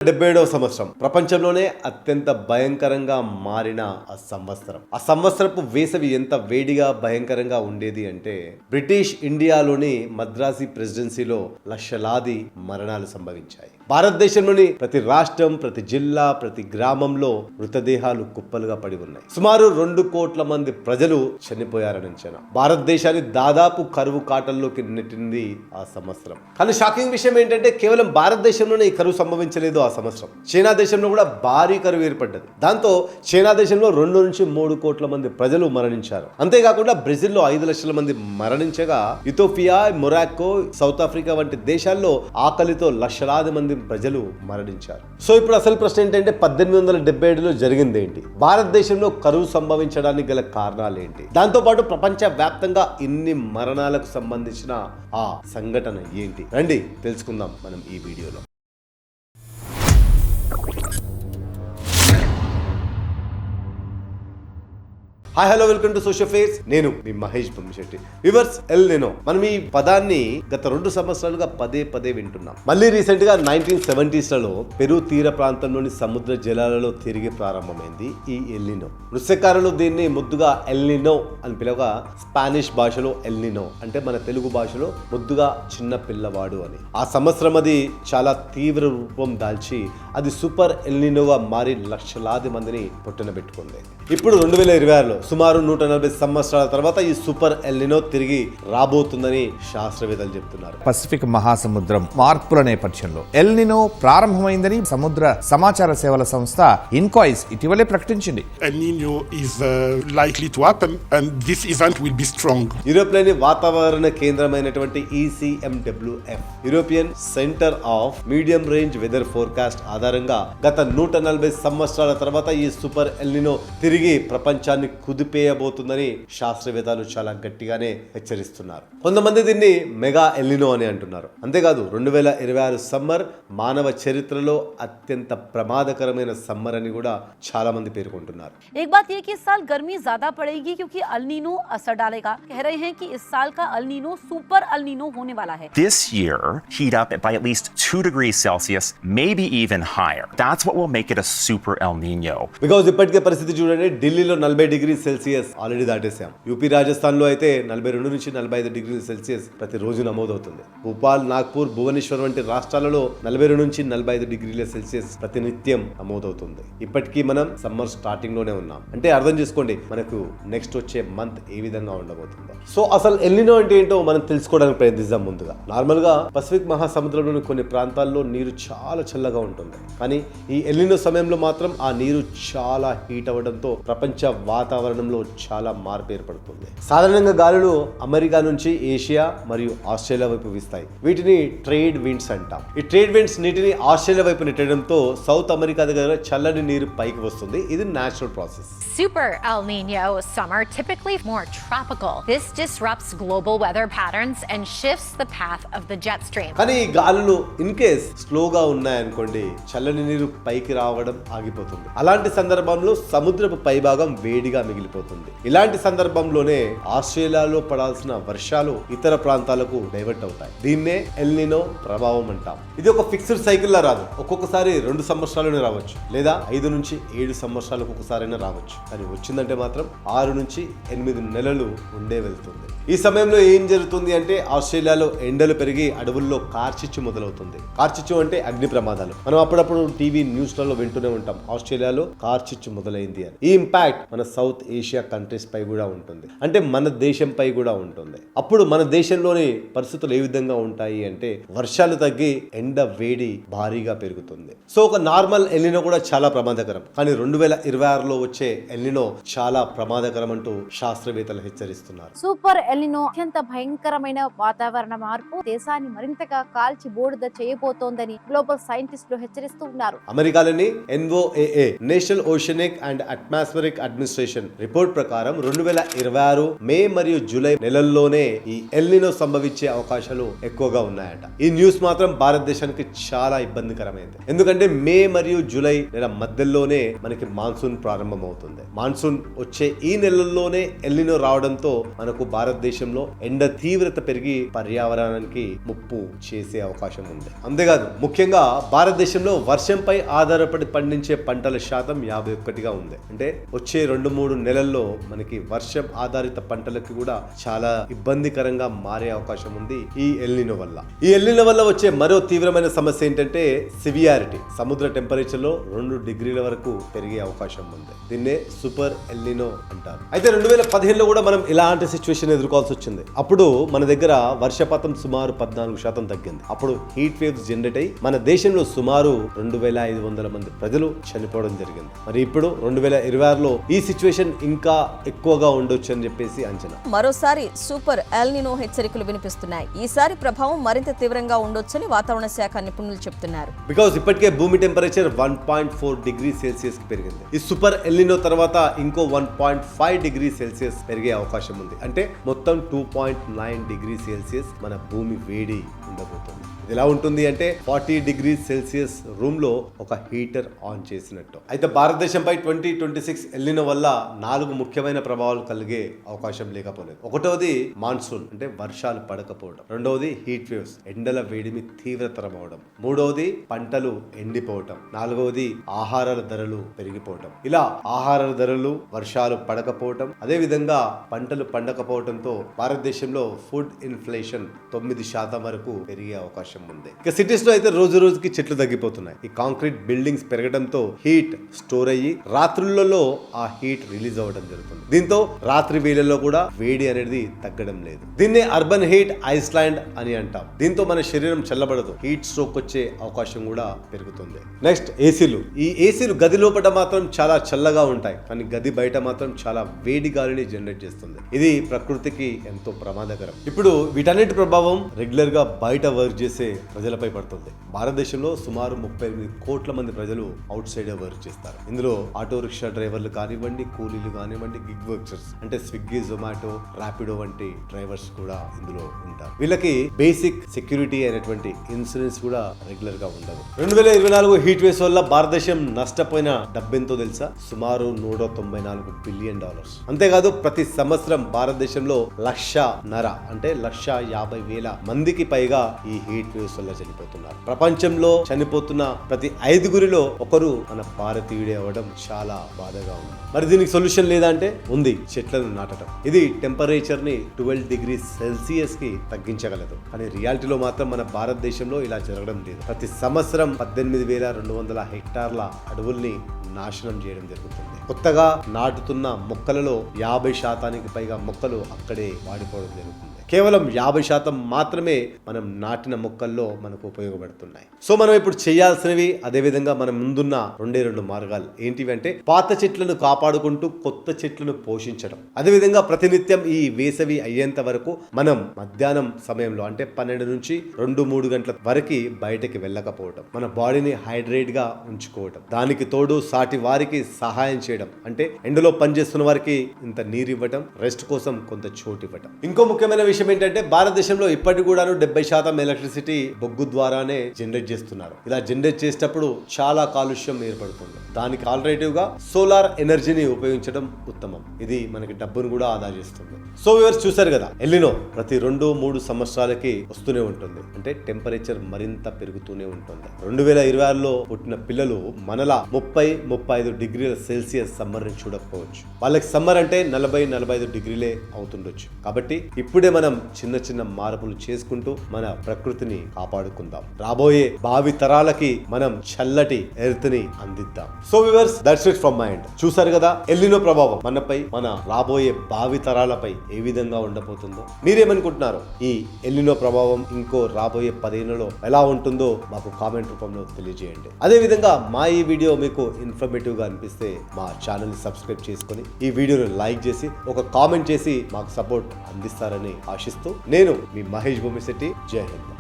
77వ సంవత్సరం ప్రపంచంలోనే అత్యంత భయంకరంగా మారిన ఆ సంవత్సరపు వేసవి ఎంత వేడిగా భయంకరంగా ఉండేది అంటే బ్రిటిష్ ఇండియాలోని మద్రాసి ప్రెసిడెన్సీలో లక్షలాది మరణాలు సంభవించాయి. భారతదేశంలోని ప్రతి రాష్ట్రం, ప్రతి జిల్లా, ప్రతి గ్రామంలో మృతదేహాలు కుప్పలుగా పడి ఉన్నాయి. సుమారు 2 కోట్ల మంది ప్రజలు చనిపోయారని అంచనా. భారతదేశాన్ని దాదాపు కరువు కాటల్లోకి నెట్టింది ఆ సంవత్సరం. కానీ షాకింగ్ విషయం ఏంటంటే కేవలం భారతదేశంలోనే ఈ కరువు సంభవించలేదు. ఆ సంవత్సరం చైనా దేశంలో కూడా భారీ కరువు ఏర్పడ్డది. దాంతో చైనా దేశంలో 2 నుంచి 3 కోట్ల మంది ప్రజలు మరణించారు. అంతేకాకుండా బ్రెజిల్లో 5 లక్షల మంది మరణించగా ఇథియోపియా, మొరాక్కో, సౌత్ ఆఫ్రికా వంటి దేశాల్లో ఆకలితో లక్షలాది మంది ప్రజలు మరణించారు. సో ఇప్పుడు అసలు ప్రశ్న ఏంటంటే 1877లో జరిగింది ఏంటి? భారతదేశంలో కరువు సంభవించడానికి గల కారణాలు ఏంటి? దాంతో పాటు ప్రపంచ వ్యాప్తంగా ఇన్ని మరణాలకు సంబంధించిన ఆ సంఘటన ఏంటి? రండి తెలుసుకుందాం మనం ఈ వీడియోలో. Hi hello, welcome to social affairs. నేను మీ Mahesh Bommisetty. Viewers, El Nino, మనం ఈ పదాన్ని గత 2 సంవత్సరాలుగా పదే వింటున్నాం. మళ్ళీ రీసెంట్ గా 1970sలలో పెరు తీర ప్రాంతంలోని సముద్ర జలాలలో తిరిగి ప్రారంభమైంది ఈ ఎల్ నినో. నృత్యకారులు దీన్ని ముద్దుగా ఎల్ నినో అని పిలవగా స్పానిష్ భాషలో ఎల్ నినో అంటే మన తెలుగు భాషలో ముద్దుగా చిన్న పిల్లవాడు అని. ఆ సంవత్సరం అది చాలా తీవ్ర రూపం దాల్చి అది సూపర్ ఎల్ నినోగా మారి లక్షలాది మందిని పొట్టనబెట్టుకుంది. ఇప్పుడు 2026లో సుమారు 140 సంవత్సరాల తర్వాత ఈ సూపర్ ఎల్ నినో తిరిగి రాబోతుందని శాస్త్రవేత్తలు చెప్తున్నారు. పసిఫిక్ మహాసముద్రం మార్పుల నేపథ్యంలో ఎల్ నినో ప్రారంభమైందని సముద్ర సమాచార సేవల సంస్థ ఇన్కాయిస్ ఇటీవలే ప్రకటించింది. El Niño is likely to happen and this event will be strong. యూరోప్లోని వాతావరణ కేంద్రమైనటువంటి ECMWF European centre of medium range weather forecast ఆధారంగా గత 140 సంవత్సరాల తర్వాత ఈ సూపర్ ఎల్ నినో తిరిగి ప్రపంచాన్ని కుదిపేయబోతుందని శాస్త్రవేత్తలు చాలా గట్టిగానే హెచ్చరిస్తున్నారు. కొంతమంది దీన్ని మెగా ఎల్ నినో అని అంటున్నారు. అంతేకాదు 2026 సమ్మర్ మానవ చరిత్రలో అత్యంత ప్రమాదకరమైన సమ్మర్ అని కూడా చాలా మంది పేర్కొంటున్నారు. एक बात ये कि इस साल गर्मी ज्यादा पड़ेगी क्योंकि अल नीनो असर डालेगा. कह रहे हैं कि इस साल का El Nino super El Nino होने वाला है. This year heat up by at least 2 degrees Celsius, maybe even higher. That's what will make it a super El Nino. Because ఇప్పటికే పరిస్థితి చూడండి, ఢిల్లీలో 40 డిగ్రీ సెల్సియస్ ఆల్రెడీ దాటేసాం. యూపీ, రాజస్థాన్ లో అయితే 42 నుంచి 45 డిగ్రీల సెల్సియస్ ప్రతి రోజు నమోదవుతుంది. భోపాల్, నాగ్పూర్, భువనేశ్వర్ వంటి రాష్ట్రాలలో 42 నుంచి 45 డిగ్రీల సెల్సియస్ ప్రతినిత్యం నమోదవుతుంది. ఇప్పటికీ మనం సమ్మర్ స్టార్టింగ్ లోనే ఉన్నాం. అంటే అర్థం చేసుకోండి మనకు నెక్స్ట్ వచ్చే మంత్ ఏ విధంగా ఉండబోతుందో. సో అసలు ఎల్ నినో అంటే ఏంటో మనం తెలుసుకోవడానికి ప్రయత్నిద్దాం. ముందుగా నార్మల్ గా పసిఫిక్ మహాసముద్రంలోని కొన్ని ప్రాంతాల్లో నీరు చాలా చల్లగా ఉంటుంది. కానీ ఈ ఎల్ నినో సమయంలో మాత్రం ఆ నీరు చాలా హీట్ అవ్వడంతో ప్రపంచ వాతావరణంలో చాలా మార్పు ఏర్పడుతుంది. సాధారణంగా గాలులు అమెరికా నుంచి ఏషియా మరియు ఆస్ట్రేలియా వైపు వీస్తాయి. వీటిని ట్రేడ్ విండ్స్ అంటాం. ఈ ట్రేడ్ విండ్స్ నీటిని ఆస్ట్రేలియా వైపు నెట్టడంతో సౌత్ అమెరికా దగ్గర చల్లని నీరు పైకి వస్తుంది. ఇది natural process. Super El Nino summer typically more tropical. This disrupts global weather patterns and shifts the path of the jet stream. కానీ ఈ గాలులు ఇన్ కేస్ స్లోగా ఉన్నాయనుకోండి, చల్లని నీరు పైకి రావడం ఆగిపోతుంది. అలాంటి సందర్భంలో సముద్రపు పైభాగం వేడిగా మిగిలిపోతుంది. ఇలాంటి సందర్భంలోనే ఆస్ట్రేలియాలో పడాల్సిన వర్షాలు ఇతర ప్రాంతాలకు డైవర్ట్ అవుతాయి. దీన్నే ఎల్ నినో ప్రభావం అంటాం. ఇది ఒక ఫిక్స్డ్ సైకిల్ లా రాదు. ఒక్కొక్కసారి 2 సంవత్సరాలునే రావచ్చు, లేదా 5 నుంచి 7 సంవత్సరాలకు ఒకసారైనా రావచ్చు. కానీ వచ్చిందంటే మాత్రం 6 నుంచి 8 నెలలు ఉండే వెళ్తుంది. ఈ సమయంలో ఏం జరుగుతుంది అంటే ఆస్ట్రేలియాలో ఎండలు పెరిగి అడవుల్లో కార్చిచ్చు మొదలవుతుంది. కార్చిచ్చు అంటే అగ్ని ప్రమాదాలు. మనం అప్పుడప్పుడు టీవీ న్యూస్ లలో వింటూనే ఉంటాం, ఆస్ట్రేలియాలో కార్చిచ్చు మొదలైంది అని. ఈ ఇంపాక్ట్ మన సౌత్ ఏషియా కంట్రీస్ పై కూడా ఉంటుంది, అంటే మన దేశం పై కూడా ఉంటుంది. అప్పుడు మన దేశంలోని పరిస్థితులు ఏ విధంగా ఉంటాయి అంటే వర్షాలు తగ్గి ఎండ వేడి భారీగా పెరుగుతుంది. సో ఒక నార్మల్ ఎల్ నినో కూడా చాలా ప్రమాదకరం. కానీ 2026లో వచ్చే ఎల్ నినో చాలా ప్రమాదకరం అంటూ శాస్త్రవేత్తలు హెచ్చరిస్తున్నారు. సూపర్ ఎల్ నినో అత్యంత భయంకరమైన వాతావరణ మార్పు దేశాన్ని మరింతగా కాల్చి బూడిద చేయబోతోందని గ్లోబల్ సైంటిస్టులు హెచ్చరిస్తూ ఉన్నారు. అమెరికాలోని NOAA national oceanic and atmospheric administration report ప్రకారం 2026 మే మరియు జూలై నెలల్లోనే ఈ ఎల్నినో సంభవించే అవకాశాలు ఎక్కువగా ఉన్నాయట. ఈ న్యూస్ మాత్రం భారతదేశానికి చాలా ఇబ్బందికరమైంది. ఎందుకంటే మే మరియు జూలై నెల మధ్యలోనే మనకి మాన్సూన్ ప్రారంభమవుతుంది. మాన్సూన్ వచ్చే ఈ నెలల్లోనే ఎల్నినో రావడంతో మనకు భారతదేశంలో ఎండ తీవ్రత పెరిగి పర్యావరణానికి ముప్పు చేసే అవకాశం ఉంది. అంతేకాదు ముఖ్యంగా భారతదేశంలో వర్షంపై ఆధారపడి పండించే పంటల శాతం 51గా ఉంది. అంటే వచ్చే 2-3 నెలల్లో మనకి వర్షం ఆధారిత పంటలకు కూడా చాలా ఇబ్బందికరంగా మారే అవకాశం ఉంది ఈ ఎల్నినో వల్ల. ఈ ఎల్నినో వల్ల వచ్చే మరో తీవ్రమైన సమస్య ఏంటంటే సివియారిటీ. సముద్ర టెంపరేచర్ లో 2 డిగ్రీల వరకు పెరిగే అవకాశం ఉంది. దీన్నే సూపర్ ఎల్నినో అంటారు. అయితే 2015లో కూడా మనం ఇలాంటి సిచ్యువేషన్ ఎదుర్కోవాల్సి వచ్చింది. అప్పుడు మన దగ్గర వర్షపాతం సుమారు 14% తగ్గింది. అప్పుడు హీట్ వేవ్స్ జనరేట్ అయ్యి మన దేశంలో సుమారు 2500 మంది ప్రజలు చనిపోవడం జరిగింది. మరి ఇప్పుడు 2026లో ఈ సిచ్యువేషన్ ఇంకా ఎక్కువగా ఉండొచ్చు అని చెప్పేసి అంచనా. మరోసారి సూపర్ ఎల్నినో హెచ్చరికలు వినిపిస్తున్నాయి. ఈసారి ప్రభావం మరింత తీవ్రంగా ఉండొచ్చని వాతావరణ శాఖ నిపుణులు చెప్తున్నారు. బికాజ్ ఇప్పటికే భూమి టెంపరేచర్ 1.4 డిగ్రీ సెల్సియస్ కి పెరిగింది. ఈ సూపర్ ఎల్నినో తర్వాత ఇంకో 1.5 డిగ్రీ సెల్సియస్ పెరిగే అవకాశం ఉంది. అంటే మొత్తం 2.9 డిగ్రీ సెల్సియస్ మన భూమి వేడి ఉండబోతుంది. ఇది ఎలా ఉంటుంది అంటే 40 డిగ్రీ సెల్సియస్ రూమ్ లో ఒక హీటర్ ఆన్ చేసినట్టు. అయితే భారతదేశంపై 2026 ఎల్నినో వల్ల 4 ముఖ్యమైన ప్రభావాలు కలిగే అవకాశం లేకపోలేదు. ఒకటోది మాన్సూన్ అంటే వర్షాలు పడకపోవడం, రెండవది హీట్ వేవ్స్ ఎండల వేడిమి తీవ్రతరం అవడం, మూడవది పంటలు ఎండిపోవటం, నాలుగవది ఆహారాల ధరలు పెరిగిపోవటం. ఇలా ఆహారాల ధరలు, వర్షాలు పడకపోవటం, అదే విధంగా పంటలు పండకపోవడంతో భారతదేశంలో ఫుడ్ ఇన్ఫ్లేషన్ 9% వరకు పెరిగే అవకాశం ఉంది. ఇక సిటీస్ లో అయితే రోజు రోజుకి చెట్లు తగ్గిపోతున్నాయి. ఈ కాంక్రీట్ బిల్డింగ్స్ పెరగడంతో హీట్ స్టోర్ అయ్యి రాత్రులలో ఆ హీట్ రిలీజ్ అవ్వడం జరుగుతుంది. దీంతో రాత్రి వేళల్లో కూడా వేడి అనేది తగ్గడం లేదు. దీన్నే అర్బన్ హీట్ ఐస్లాండ్ అని అంటాం. దీంతో మన శరీరం చల్లబడదు, హీట్ స్ట్రోక్ వచ్చే అవకాశం కూడా పెరుగుతుంది. నెక్స్ట్ ఏసీలు. ఈ ఏసీలు గది లోపల మాత్రం చాలా చల్లగా ఉంటాయి, కానీ గది బయట మాత్రం చాలా వేడి గాలిని జనరేట్ చేస్తుంది. ఇది ప్రకృతికి ఎంతో ప్రమాదకరం. ఇప్పుడు వీటన్నిటి ప్రభావం రెగ్యులర్ గా బయట వర్క్ చేసే ప్రజలపై పడుతుంది. భారతదేశంలో సుమారు 38 కోట్ల మంది ప్రజలు అవుట్ సైడ్ వర్క్ చేస్తారు. ఇందులో ఆటో రిక్షా డ్రైవర్లు కానివ్వండి, కూలీలు కానివ్వండి, గిగ్ వర్కర్స్ అంటే స్విగ్గీ, జొమాటో, ర్యాపిడో వంటి డ్రైవర్స్ కూడా ఇందులో ఉంటారు. వీళ్ళకి బేసిక్ సెక్యూరిటీ అయినటువంటి ఇన్సూరెన్స్ కూడా రెగ్యులర్ గా ఉండదు. 2024 హీట్ వేవ్స్ వల్ల భారతదేశం నష్టపోయిన డబ్బెంతో తెలుసా? సుమారు $194 బిలియన్. అంతేకాదు ప్రతి సంవత్సరం భారతదేశంలో 1,50,000 అంటే 150,000 మందికి పైగా ఈ హీట్ వేవ్స్ వల్ల చనిపోతున్నారు. ప్రపంచంలో చనిపోతున్న ప్రతి 5గురిలో ఒకరు మన భారతీయుడే అవ్వడం చాలా బాధగా ఉంది. మరి దీనికి సొల్యూషన్ లేదా అంటే ఉంది, చెట్లను నాటడం. ఇది టెంపరేచర్ ని 12 డిగ్రీ సెల్సియస్ కి తగ్గించగలదు. కానీ రియాలిటీలో మాత్రం మన భారతదేశంలో ఇలా జరగడం లేదు. ప్రతి సంవత్సరం 18,200 హెక్టార్ల అడవుల్ని నాశనం చేయడం జరుగుతుంది. కొత్తగా నాటుతున్న మొక్కలలో 50% పైగా మొక్కలు అక్కడే వాడిపోవడం జరుగుతుంది. కేవలం 50% మాత్రమే మనం నాటిన మొక్కల్లో మనకు ఉపయోగపడుతున్నాయి. సో మనం ఇప్పుడు చేయాల్సినవి, అదేవిధంగా మనం ముందున్న 2 మార్గాలు ఏంటివి అంటే పాత చెట్లను కాపాడుకుంటూ కొత్త చెట్లను పోషించడం. అదేవిధంగా ప్రతినిత్యం ఈ వేసవి అయ్యేంత వరకు మనం మధ్యాహ్నం సమయంలో అంటే 12 నుంచి 2-3 గంటల వరకు బయటకి వెళ్ళకపోవడం, మన బాడీని హైడ్రేట్ గా ఉంచుకోవడం, దానికి తోడు సాటి వారికి సహాయం చేయడం అంటే ఎండలో పనిచేస్తున్న వారికి ఇంత నీరు ఇవ్వడం, రెస్ట్ కోసం కొంత చోటు ఇవ్వడం. ఇంకో ముఖ్యమైన విషయం ఏంటంటే భారతదేశంలో ఇప్పటికి కూడా 70% ఎలక్ట్రిసిటీ బొగ్గు ద్వారానే జనరేట్ చేస్తున్నారు. ఇలా జనరేట్ చేసేటప్పుడు చాలా కాలుష్యం ఏర్పడుతుంది. దానికి ఆల్టర్నేటివ్ గా సోలార్ ఎనర్జీని ఉపయోగించడం ఉత్తమం. ఇది మనకి డబ్బును కూడా ఆదా చేస్తుంది. సో వ్యూవర్స్ చూసారు కదా, ఎల్నినో ప్రతి 2-3 సంవత్సరాలకి వస్తూనే ఉంటుంది. అంటే టెంపరేచర్ మరింత పెరుగుతూనే ఉంటుంది. 2026లో పుట్టిన పిల్లలు మనలా 30-35 డిగ్రీల సెల్సియస్ సమ్మర్ ని చూడకపోవచ్చు. వాళ్ళకి సమ్మర్ అంటే 40-45 డిగ్రీలే అవుతుండొచ్చు. కాబట్టి ఇప్పుడే మనం చిన్న చిన్న మార్పులు చేసుకుంటూ మన ప్రకృతిని కాపాడుకుందాం. రాబోయే భావి తరాలకి మనం చల్లటి ఎర్త్ ని అందిద్దాం. So viewers, that's it from my end. చూసారు కదా ఎల్నినో ప్రభావం మనపై, మన రాబోయే భావి తరాలపై ఏ విధంగా ఉండబోతుందో. మీరేమనుకుంటున్నారు? ఈ ఎల్నినో ప్రభావం ఇంకో రాబోయే 10 ఏళ్లలో ఎలా ఉంటుందో మాకు కామెంట్ రూపంలో తెలియజేయండి. అదే విధంగా మా ఈ వీడియో మీకు ఇన్ఫర్మేటివ్ గా అనిపిస్తే మా ఛానల్ ని సబ్స్క్రైబ్ చేసుకొని ఈ వీడియోను లైక్ చేసి ఒక కామెంట్ చేసి మాకు సపోర్ట్ అందిస్తారని ఆశిస్తూ నేను మీ మహేష్ భూమిశెట్టి. జై హింద్.